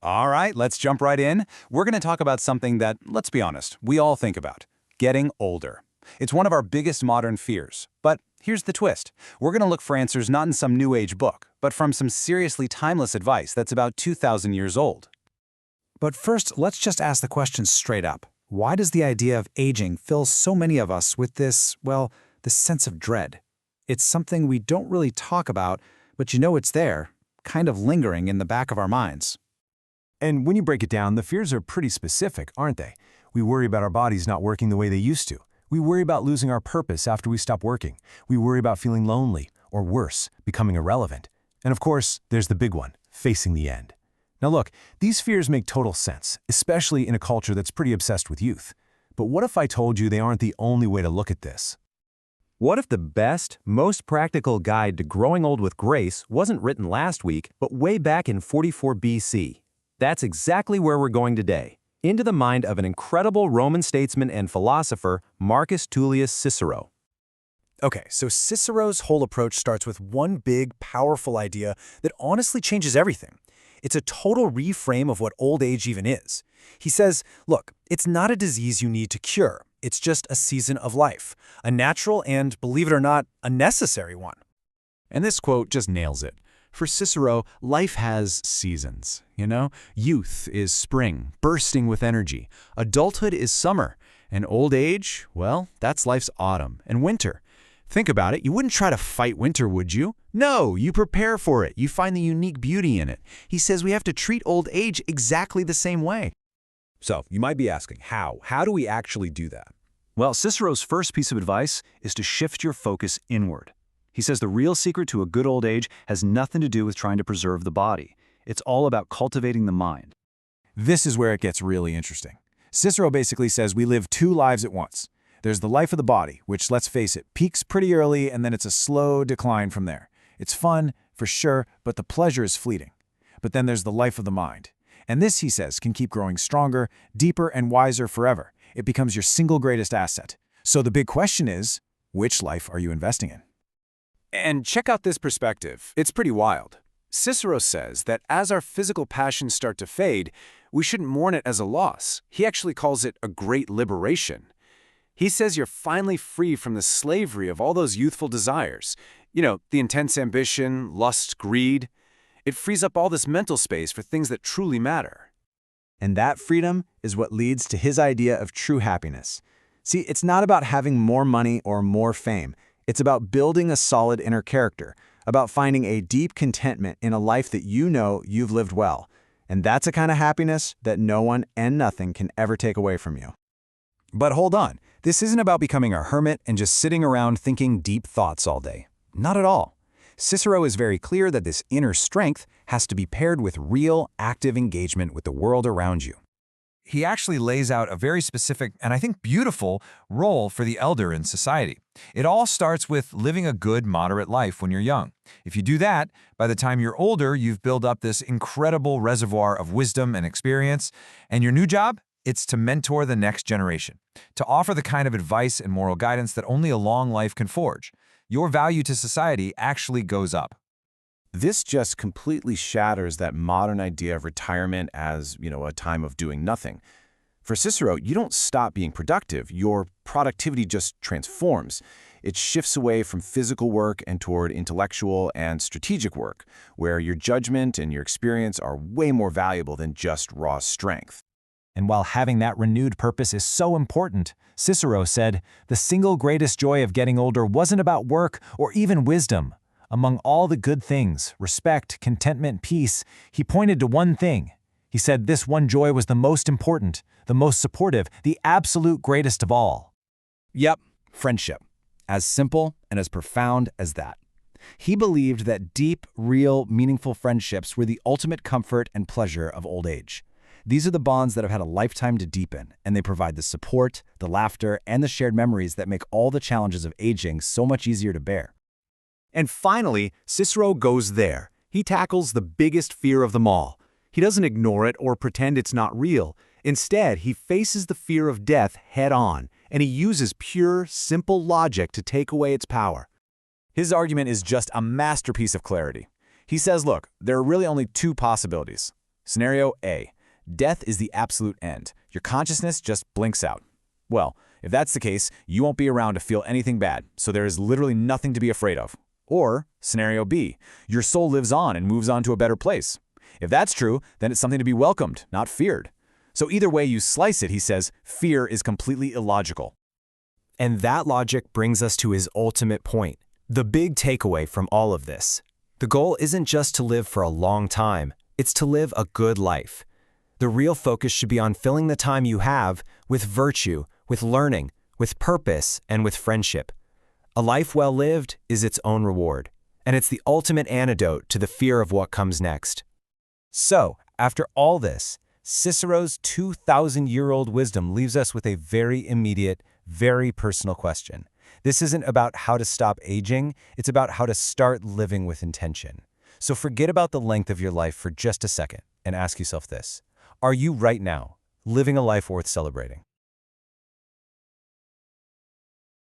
All right, let's jump right in. We're going to talk about something that, let's be honest, we all think about: getting older. It's one of our biggest modern fears. But here's the twist. We're going to look for answers not in some new age book, but from some seriously timeless advice that's about 2,000 years old. But first, let's just ask the question straight up. Why does the idea of aging fill so many of us with this sense of dread? It's something we don't really talk about, but you know it's there, kind of lingering in the back of our minds. And when you break it down, the fears are pretty specific, aren't they? We worry about our bodies not working the way they used to. We worry about losing our purpose after we stop working. We worry about feeling lonely, or worse, becoming irrelevant. And of course, there's the big one, facing the end. Now look, these fears make total sense, especially in a culture that's pretty obsessed with youth. But what if I told you they aren't the only way to look at this? What if the best, most practical guide to growing old with grace wasn't written last week, but way back in 44 BC? That's exactly where we're going today, into the mind of an incredible Roman statesman and philosopher, Marcus Tullius Cicero. Okay, so Cicero's whole approach starts with one big, powerful idea that honestly changes everything. It's a total reframe of what old age even is. He says, look, it's not a disease you need to cure. It's just a season of life, a natural and, believe it or not, a necessary one. And this quote just nails it. For Cicero, life has seasons, Youth is spring, bursting with energy. Adulthood is summer. And old age, well, that's life's autumn and winter. Think about it. You wouldn't try to fight winter, would you? No, you prepare for it. You find the unique beauty in it. He says we have to treat old age exactly the same way. So, you might be asking, how? How do we actually do that? Well, Cicero's first piece of advice is to shift your focus inward. He says the real secret to a good old age has nothing to do with trying to preserve the body. It's all about cultivating the mind. This is where it gets really interesting. Cicero basically says we live two lives at once. There's the life of the body, which, let's face it, peaks pretty early and then it's a slow decline from there. It's fun, for sure, but the pleasure is fleeting. But then there's the life of the mind. And this, he says, can keep growing stronger, deeper, and wiser forever. It becomes your single greatest asset. So the big question is, which life are you investing in? And check out this perspective. It's pretty wild. Cicero says that as our physical passions start to fade, we shouldn't mourn it as a loss. He actually calls it a great liberation. He says you're finally free from the slavery of all those youthful desires. The intense ambition, lust, greed. It frees up all this mental space for things that truly matter. And that freedom is what leads to his idea of true happiness. See, it's not about having more money or more fame. It's about building a solid inner character, about finding a deep contentment in a life that you know you've lived well. And that's a kind of happiness that no one and nothing can ever take away from you. But hold on, this isn't about becoming a hermit and just sitting around thinking deep thoughts all day. Not at all. Cicero is very clear that this inner strength has to be paired with real, active engagement with the world around you. He actually lays out a very specific and I think beautiful role for the elder in society. It all starts with living a good, moderate life when you're young. If you do that, by the time you're older, you've built up this incredible reservoir of wisdom and experience. And your new job? It's to mentor the next generation, to offer the kind of advice and moral guidance that only a long life can forge. Your value to society actually goes up. This just completely shatters that modern idea of retirement as, a time of doing nothing. For Cicero, you don't stop being productive. Your productivity just transforms. It shifts away from physical work and toward intellectual and strategic work, where your judgment and your experience are way more valuable than just raw strength. And while having that renewed purpose is so important, Cicero said, the single greatest joy of getting older wasn't about work or even wisdom. Among all the good things, respect, contentment, peace, he pointed to one thing. He said this one joy was the most important, the most supportive, the absolute greatest of all. Yep, friendship. As simple and as profound as that. He believed that deep, real, meaningful friendships were the ultimate comfort and pleasure of old age. These are the bonds that have had a lifetime to deepen, and they provide the support, the laughter, and the shared memories that make all the challenges of aging so much easier to bear. And finally, Cicero goes there. He tackles the biggest fear of them all. He doesn't ignore it or pretend it's not real. Instead, he faces the fear of death head on, and he uses pure, simple logic to take away its power. His argument is just a masterpiece of clarity. He says, look, there are really only two possibilities: Scenario A. Death is the absolute end. Your consciousness just blinks out. Well, if that's the case, you won't be around to feel anything bad, so there is literally nothing to be afraid of. Or, Scenario B. Your soul lives on and moves on to a better place. If that's true, then it's something to be welcomed, not feared. So either way you slice it, he says, fear is completely illogical. And that logic brings us to his ultimate point, the big takeaway from all of this. The goal isn't just to live for a long time, it's to live a good life. The real focus should be on filling the time you have with virtue, with learning, with purpose, and with friendship. A life well lived is its own reward, and it's the ultimate antidote to the fear of what comes next. So, after all this, Cicero's 2,000-year-old wisdom leaves us with a very immediate, very personal question. This isn't about how to stop aging, it's about how to start living with intention. So forget about the length of your life for just a second and ask yourself this. Are you right now living a life worth celebrating?